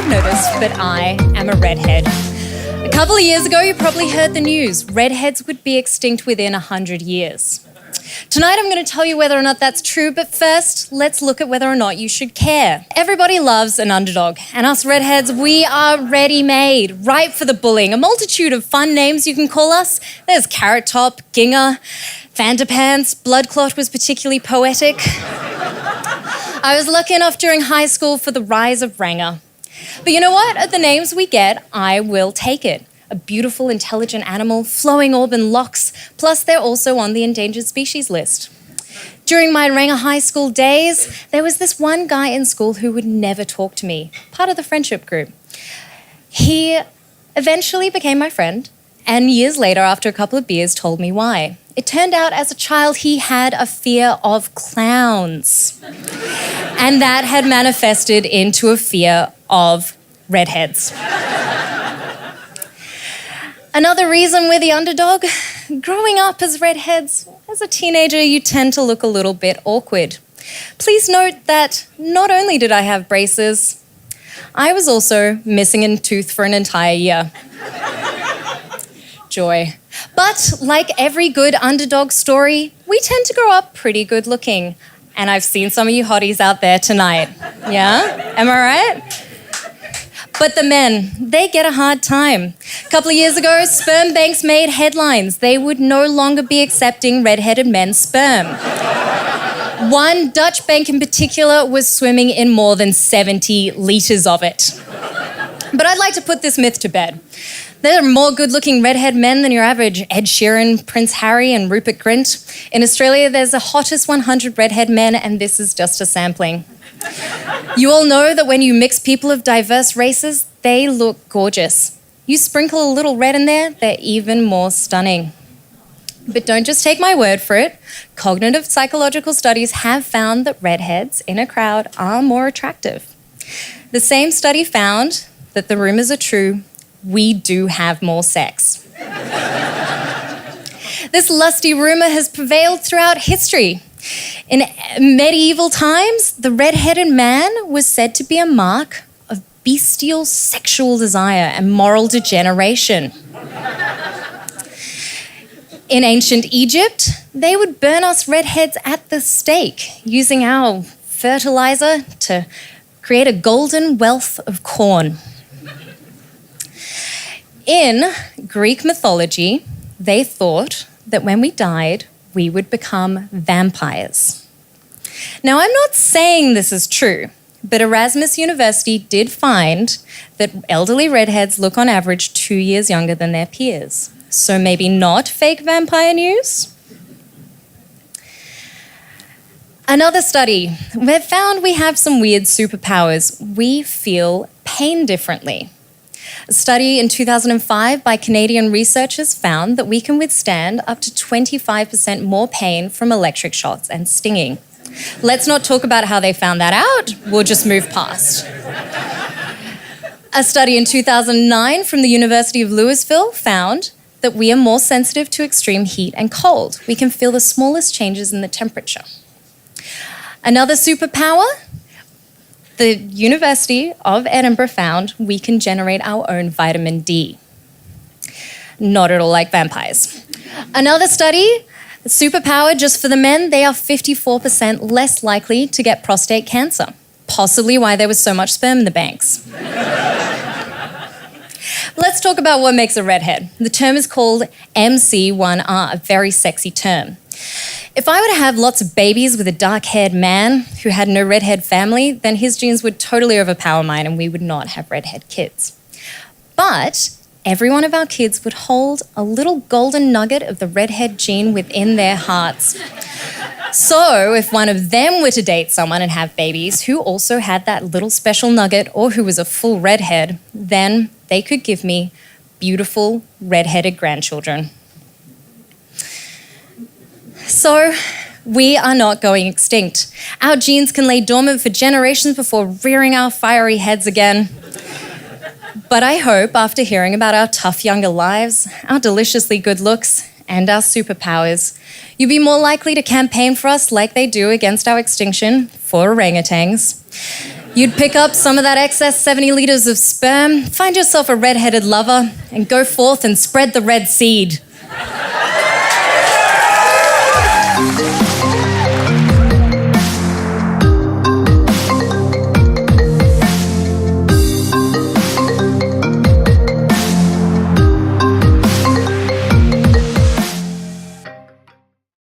have noticed, but I am a redhead. A couple of years ago, you probably heard the news. Redheads would be extinct within 100 years. Tonight, I'm going to tell you whether or not that's true, but first, let's look at whether or not you should care. Everybody loves an underdog, and us redheads, we are ready-made, ripe for the bullying. A multitude of fun names you can call us. There's Carrot Top, Ginger, Vanderpants, Bloodclot was particularly poetic. I was lucky enough during high school for the rise of Rangas. But you know what? At the names we get, I will take it. A beautiful, intelligent animal, flowing auburn locks, plus they're also on the endangered species list. During my Rangas high school days, there was this one guy in school who would never talk to me, part of the friendship group. He eventually became my friend, and years later, after a couple of beers, told me why. It turned out as a child he had a fear of clowns. And that had manifested into a fear of redheads. Another reason we're the underdog, growing up as redheads, as a teenager you tend to look a little bit awkward. Please note that not only did I have braces, I was also missing a tooth for an entire year. Joy. But like every good underdog story, we tend to grow up pretty good looking. And I've seen some of you hotties out there tonight. Yeah? Am I right? But the men, they get a hard time. A couple of years ago, sperm banks made headlines. They would no longer be accepting redheaded men's sperm. One Dutch bank in particular was swimming in more than 70 litres of it. But I'd like to put this myth to bed. There are more good-looking redhead men than your average Ed Sheeran, Prince Harry and Rupert Grint. In Australia, there's the hottest 100 redhead men, and this is just a sampling. You all know that when you mix people of diverse races, they look gorgeous. You sprinkle a little red in there, they're even more stunning. But don't just take my word for it. Cognitive psychological studies have found that redheads in a crowd are more attractive. The same study found that the rumours are true. We do have more sex. This lusty rumour has prevailed throughout history. In medieval times, the red-headed man was said to be a mark of bestial sexual desire and moral degeneration. In ancient Egypt, they would burn us redheads at the stake, using our fertilizer to create a golden wealth of corn. In Greek mythology, they thought that when we died, we would become vampires. Now, I'm not saying this is true, but Erasmus University did find that elderly redheads look on average 2 years younger than their peers. So maybe not fake vampire news? Another study, we've found we have some weird superpowers. We feel pain differently. A study in 2005 by Canadian researchers found that we can withstand up to 25% more pain from electric shocks and stinging. Let's not talk about how they found that out. We'll just move past. A study in 2009 from the University of Louisville found that we are more sensitive to extreme heat and cold. We can feel the smallest changes in the temperature. Another superpower, the University of Edinburgh found we can generate our own vitamin D. Not at all like vampires. Another study, superpower just for the men, they are 54% less likely to get prostate cancer. Possibly why there was so much sperm in the banks. Let's talk about what makes a redhead. The term is called MC1R, a very sexy term. If I were to have lots of babies with a dark-haired man who had no redhead family, then his genes would totally overpower mine and we would not have redhead kids. But every one of our kids would hold a little golden nugget of the redhead gene within their hearts. So if one of them were to date someone and have babies who also had that little special nugget or who was a full redhead, then they could give me beautiful redheaded grandchildren. So we are not going extinct. Our genes can lay dormant for generations before rearing our fiery heads again. But I hope after hearing about our tough younger lives, our deliciously good looks, and our superpowers, you'll be more likely to campaign for us like they do against our extinction for orangutans. You'd pick up some of that excess 70 litres of sperm, find yourself a red-headed lover, and go forth and spread the red seed.